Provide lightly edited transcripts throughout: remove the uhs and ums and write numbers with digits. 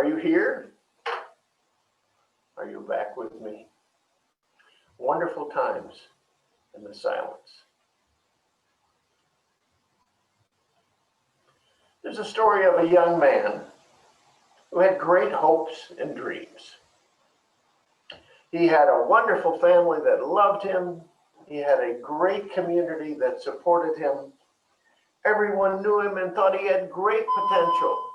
Are you here? Are you back with me? Wonderful times in the silence. There's a story of a young man who had great hopes and dreams. He had a wonderful family that loved him. He had a great community that supported him. Everyone knew him and thought he had great potential.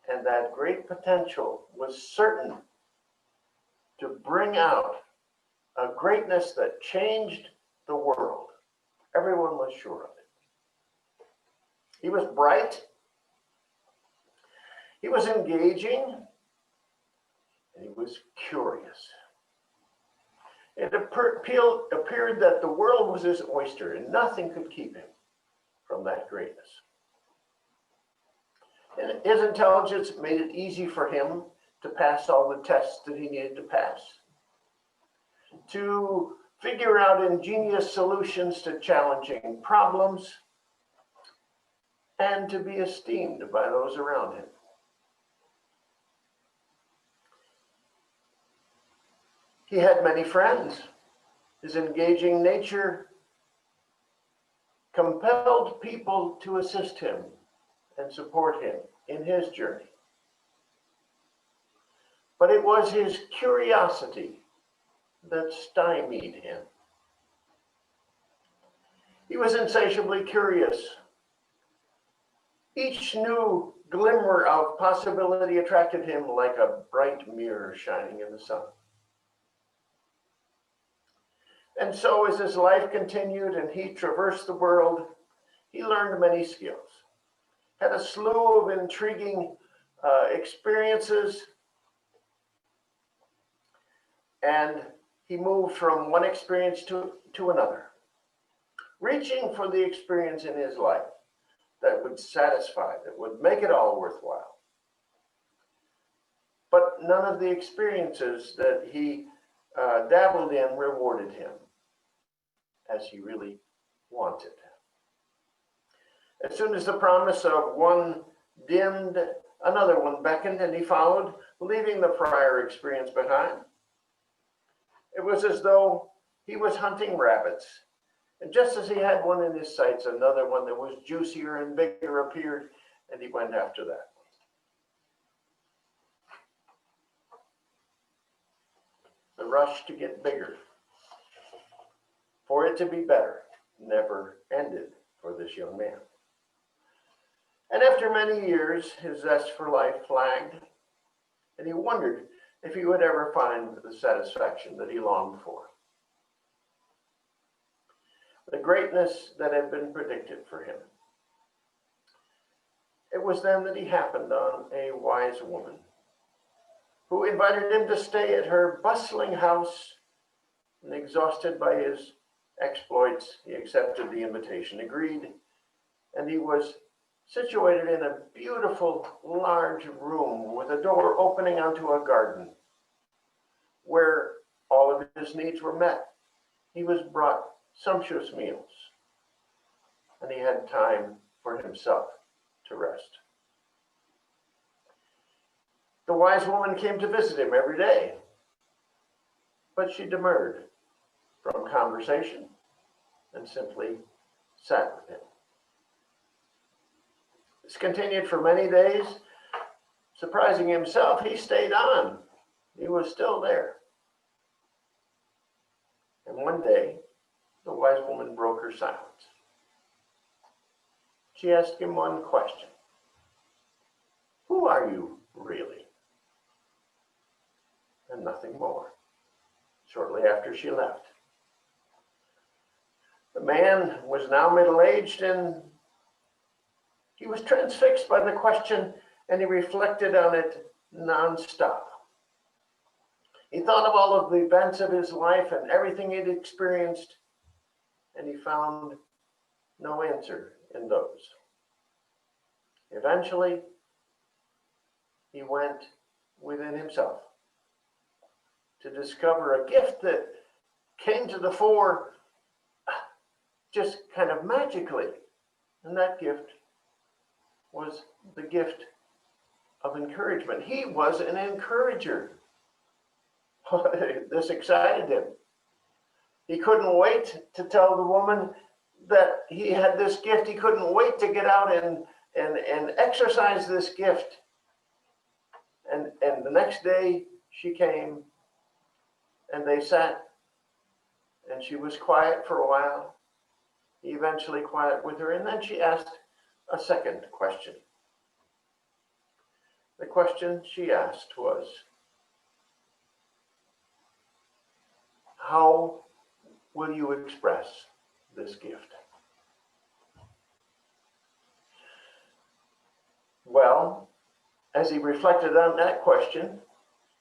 And that great potential was certain to bring out a greatness that changed the world. Everyone was sure of it. He was bright. He was engaging. And he was curious. It appeared that the world was his oyster and nothing could keep him from that greatness. And his intelligence made it easy for him to pass all the tests that he needed to pass, to figure out ingenious solutions to challenging problems, and to be esteemed by those around him. He had many friends. His engaging nature compelled people to assist him and support him in his journey. But it was his curiosity that stymied him. He was insatiably curious. Each new glimmer of possibility attracted him like a bright mirror shining in the sun. And so as his life continued and he traversed the world, he learned many skills, had a slew of intriguing experiences, and he moved from one experience to another, reaching for the experience in his life that would satisfy, that would make it all worthwhile. But none of the experiences that he dabbled in rewarded him as he really wanted. As soon as the promise of one dimmed, another one beckoned, and he followed, leaving the prior experience behind. It was as though he was hunting rabbits, and just as he had one in his sights, another one that was juicier and bigger appeared, and he went after that. The rush to get bigger, for it to be better, never ended for this young man. And after many years, his zest for life flagged, and he wondered if he would ever find the satisfaction that he longed for. The greatness that had been predicted for him. It was then that he happened on a wise woman who invited him to stay at her bustling house, and exhausted by his exploits, he accepted the invitation, agreed, and he was situated in a beautiful, large room with a door opening onto a garden where all of his needs were met. He was brought sumptuous meals, and he had time for himself to rest. The wise woman came to visit him every day, but she demurred from conversation and simply sat with him. This continued for many days. Surprising himself, he stayed on. He was still there. And one day, the wise woman broke her silence. She asked him one question. Who are you really? And nothing more. Shortly after she left. The man was now middle-aged, and he was transfixed by the question, and he reflected on it nonstop. He thought of all of the events of his life and everything he'd experienced, and he found no answer in those. Eventually, he went within himself to discover a gift that came to the fore just kind of magically. And that gift was the gift of encouragement. He was an encourager. This excited him. He couldn't wait to tell the woman that he had this gift. He couldn't wait to get out and exercise this gift. And the next day she came and they sat, and she was quiet for a while. He eventually quiet with her, and then she asked a second question. The question she asked was, how will you express this gift? Well, as he reflected on that question,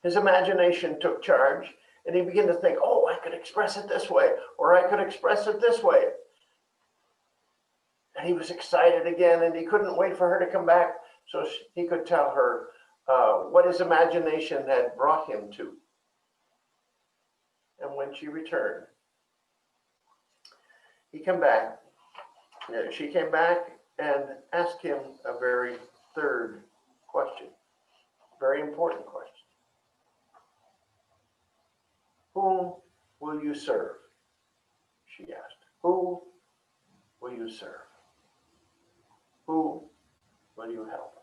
his imagination took charge, and he began to think, oh, I could express it this way, or I could express it this way. And he was excited again, and he couldn't wait for her to come back so he could tell her what his imagination had brought him to. And when she returned, she came back and asked him a very third question, very important question. Whom will you serve? She asked. Who will you serve? Who will you help?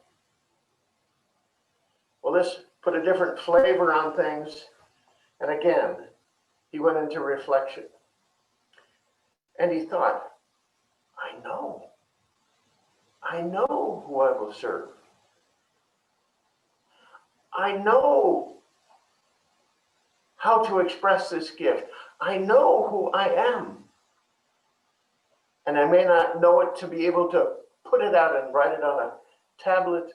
Well, this put a different flavor on things. And again, he went into reflection. And he thought, I know who I will serve. I know how to express this gift. I know who I am. And I may not know it to be able to put it out and write it on a tablet,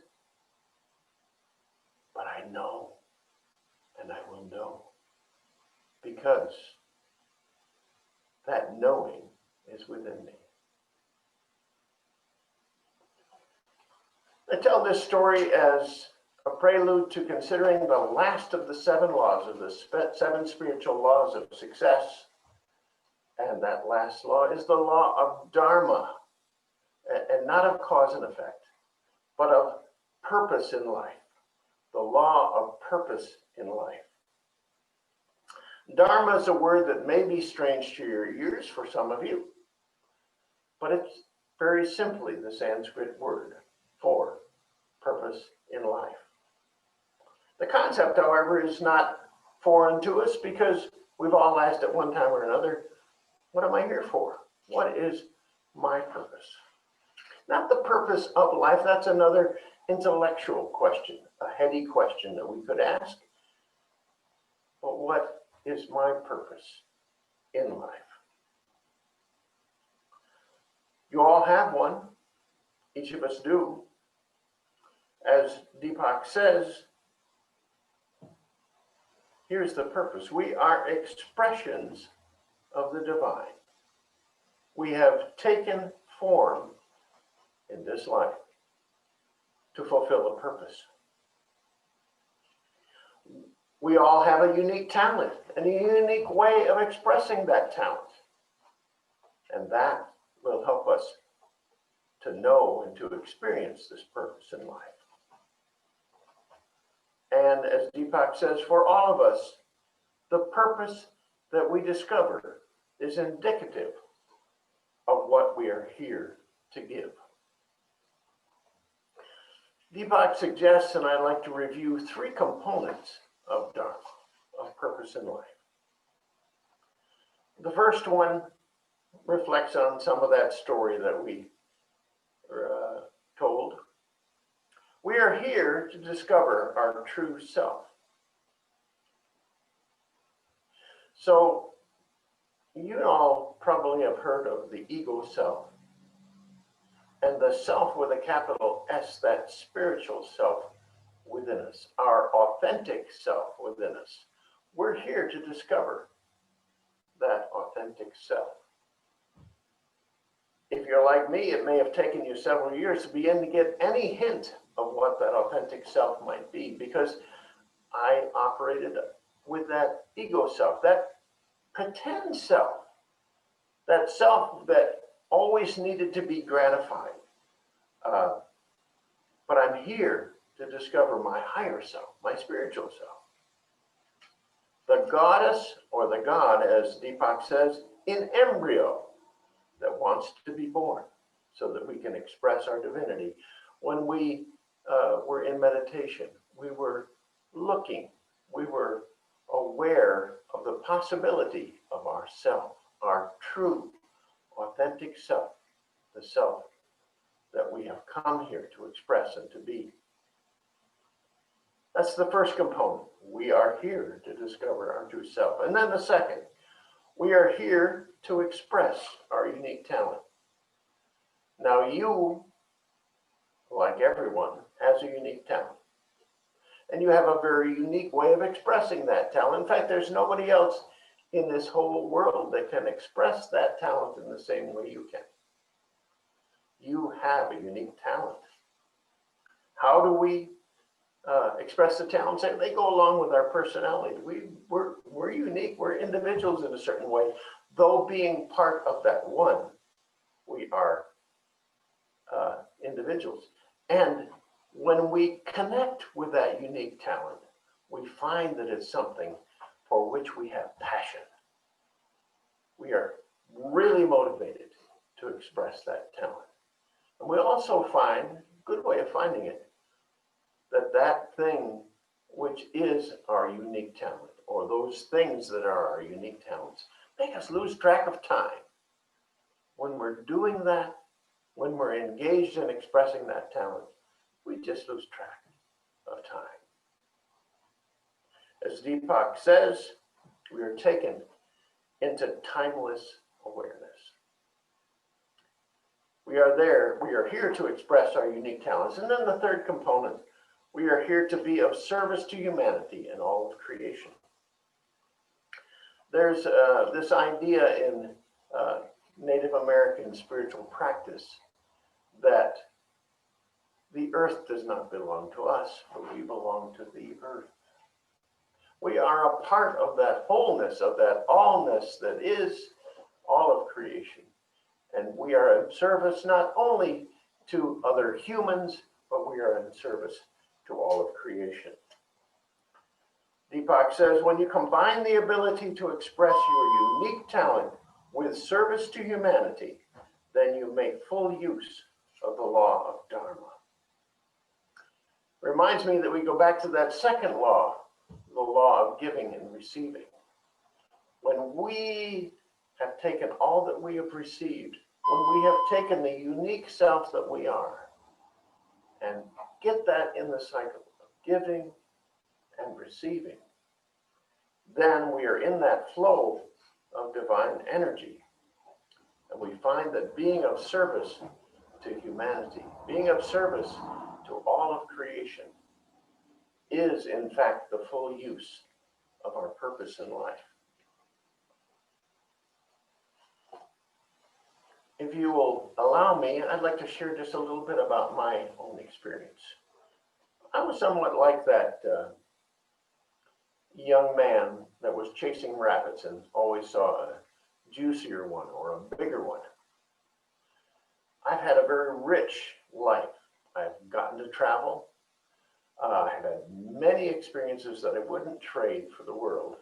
but I know, and I will know, because that knowing is within me. I tell this story as a prelude to considering the last of the 7 laws of the 7 spiritual laws of success. And that last law is the law of Dharma, and not of cause and effect, but of purpose in life. The law of purpose in life. Dharma is a word that may be strange to your ears for some of you, but it's very simply the Sanskrit word for purpose in life. The concept, however, is not foreign to us because we've all asked at one time or another, what am I here for? What is my purpose? Not the purpose of life. That's another intellectual question, a heady question that we could ask. But what is my purpose in life? You all have one. Each of us do. As Deepak says, here's the purpose. We are expressions of the divine. We have taken form in this life to fulfill a purpose. We all have a unique talent and a unique way of expressing that talent. And that will help us to know and to experience this purpose in life. And as Deepak says, for all of us, the purpose that we discover is indicative of what we are here to give. Deepak suggests, and I'd like to review 3 components of Dharma, of purpose in life. The first one reflects on some of that story that we told. We are here to discover our true self. So, you all probably have heard of the ego self, and the self with a capital S, that spiritual self within us, our authentic self within us. We're here to discover that authentic self. If you're like me, it may have taken you several years to begin to get any hint of what that authentic self might be, because I operated with that ego self, that pretend self, that self that always needed to be gratified. But I'm here to discover my higher self, my spiritual self. The goddess or the god, as Deepak says, in embryo that wants to be born so that we can express our divinity. When we were in meditation, we were looking, we were aware of the possibility of ourself, our true, authentic self, the self that we have come here to express and to be. That's the first component. We are here to discover our true self. And then the second, we are here to express our unique talent. Now you, like everyone, has a unique talent. And you have a very unique way of expressing that talent. In fact, there's nobody else in this whole world that can express that talent in the same way you can. You have a unique talent. How do we express the talents? They go along with our personality. We're unique. We're individuals in a certain way. Though being part of that one, we are individuals. And when we connect with that unique talent, we find that it's something for which we have passion. We are really motivated to express that talent. And we also find, a good way of finding it, that thing which is our unique talent, or those things that are our unique talents, make us lose track of time. When we're doing that, when we're engaged in expressing that talent, we just lose track of time. As Deepak says, we are taken into timeless awareness. We are here to express our unique talents. And then the third component, we are here to be of service to humanity and all of creation. There's this idea in Native American spiritual practice that the earth does not belong to us, but we belong to the earth. We are a part of that wholeness, of that allness that is all of creation. And we are in service not only to other humans, but we are in service to all of creation. Deepak says, when you combine the ability to express your unique talent with service to humanity, then you make full use of the law of Dharma. Reminds me that we go back to that second law, the law of giving and receiving. When we have taken all that we have received, when we have taken the unique self that we are, and get that in the cycle of giving and receiving, then we are in that flow of divine energy. And we find that being of service to humanity, being of service to all of creation, is in fact the full use of our purpose in life. If you will allow me, I'd like to share just a little bit about my own experience. I was somewhat like that young man that was chasing rabbits and always saw a juicier one or a bigger one. I've had a very rich life. I've gotten to travel. I've had many experiences that I wouldn't trade for the world.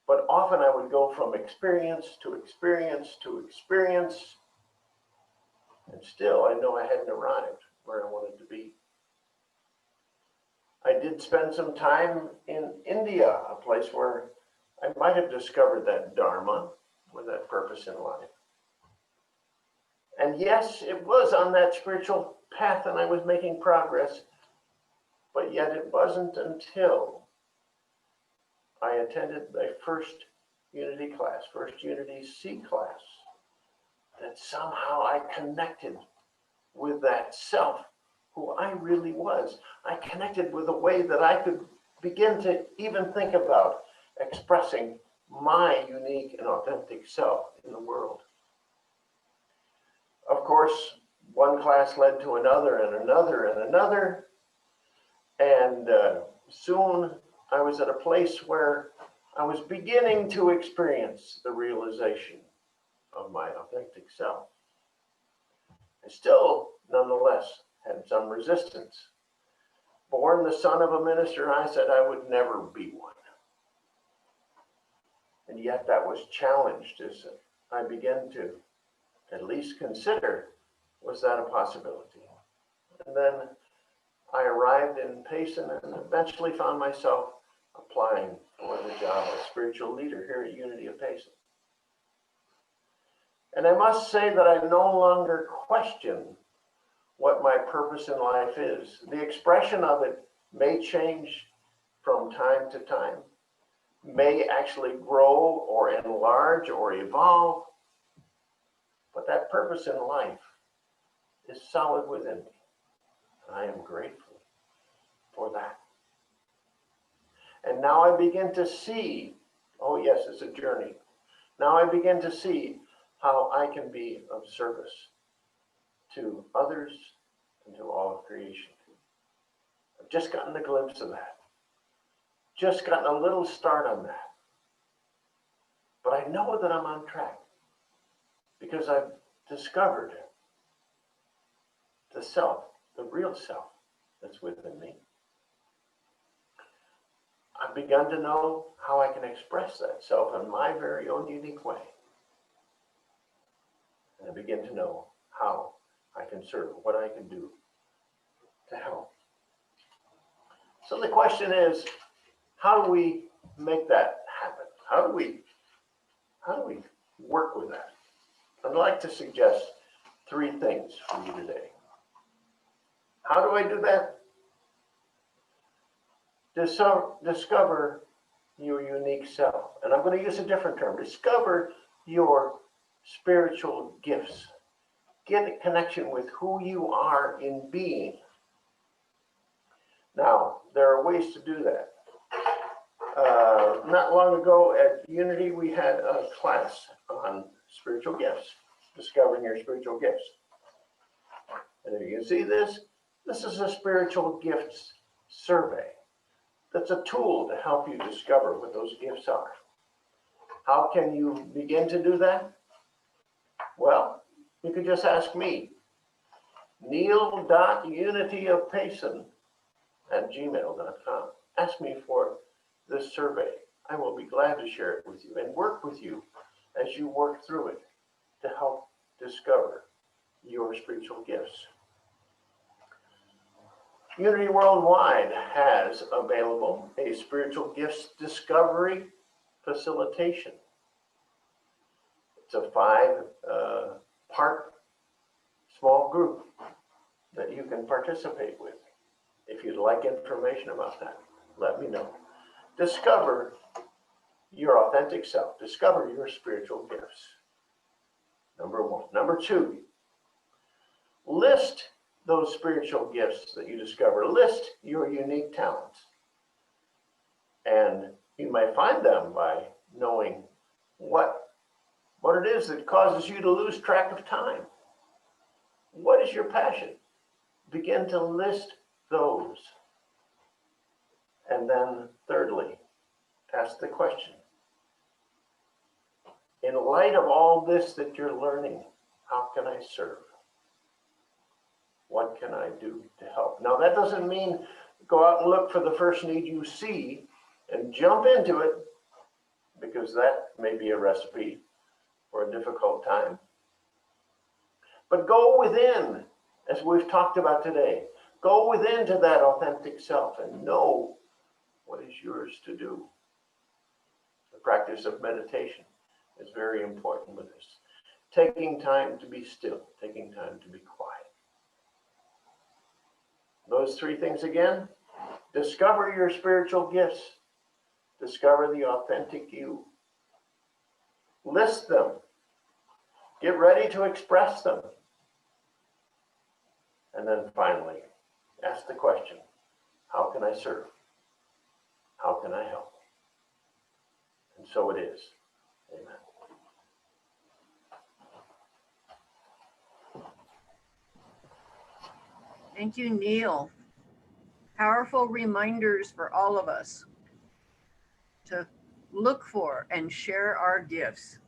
But often I would go from experience to experience to experience, and still I know I hadn't arrived where I wanted to be. I did spend some time in India, a place where I might have discovered that Dharma, or that purpose in life. And yes, it was on that spiritual path and I was making progress, but yet it wasn't until I attended my first Unity class, first Unity C class, that somehow I connected with that self, who I really was. I connected with a way that I could begin to even think about expressing my unique and authentic self in the world. Of course, one class led to another and another and another, and soon I was at a place where I was beginning to experience the realization of my authentic self. I still, nonetheless, had some resistance. born the son of a minister, I said I would never be one. And yet that was challenged as I began to at least consider, was that a possibility? And then I arrived in Payson and eventually found myself applying for the job of spiritual leader here at Unity of Payson. And I must say that I no longer question what my purpose in life is. The expression of it may change from time to time, may actually grow or enlarge or evolve, but that purpose in life is solid within me. And I am grateful for that. And now I begin to see, oh yes, it's a journey. Now I begin to see how I can be of service to others and to all of creation. I've just gotten a glimpse of that. Just gotten a little start on that. But I know that I'm on track because I've discovered the self, the real self that's within me. I've begun to know how I can express that self in my very own unique way. And I begin to know how I can serve, what I can do to help. So the question is, how do we make that happen? How do we work with that? I'd like to suggest 3 things for you today. How do I do that? Discover your unique self. And I'm going to use a different term. Discover your spiritual gifts. Get a connection with who you are in being. Now, there are ways to do that. Not long ago at Unity, we had a class on spiritual gifts, discovering your spiritual gifts. And if you can see this is a spiritual gifts survey. That's a tool to help you discover what those gifts are. How can you begin to do that? Well, you could just ask me, neil.unityofpayson@gmail.com. Ask me for this survey. I will be glad to share it with you and work with you as you work through it to help discover your spiritual gifts. Unity Worldwide has available a spiritual gifts discovery facilitation. It's a 5-part small group that you can participate with. If you'd like information about that, let me know. Discover your authentic self. Discover your spiritual gifts. Number 1. Number 2, list those spiritual gifts that you discover. List your unique talents. And you may find them by knowing what it is that causes you to lose track of time. What is your passion? Begin to list those. And then thirdly, ask the question, in light of all this that you're learning, how can I serve? What can I do to help? Now, that doesn't mean go out and look for the first need you see and jump into it, because that may be a recipe for a difficult time. But go within, as we've talked about today. Go within to that authentic self and know what is yours to do. The practice of meditation is very important with this. Taking time to be still, taking time to be quiet. Those 3 things again: discover your spiritual gifts, discover the authentic you, list them, get ready to express them, and then finally, ask the question, how can I serve? How can I help? And so it is. Amen. Thank you, Neil. Powerful reminders for all of us to look for and share our gifts.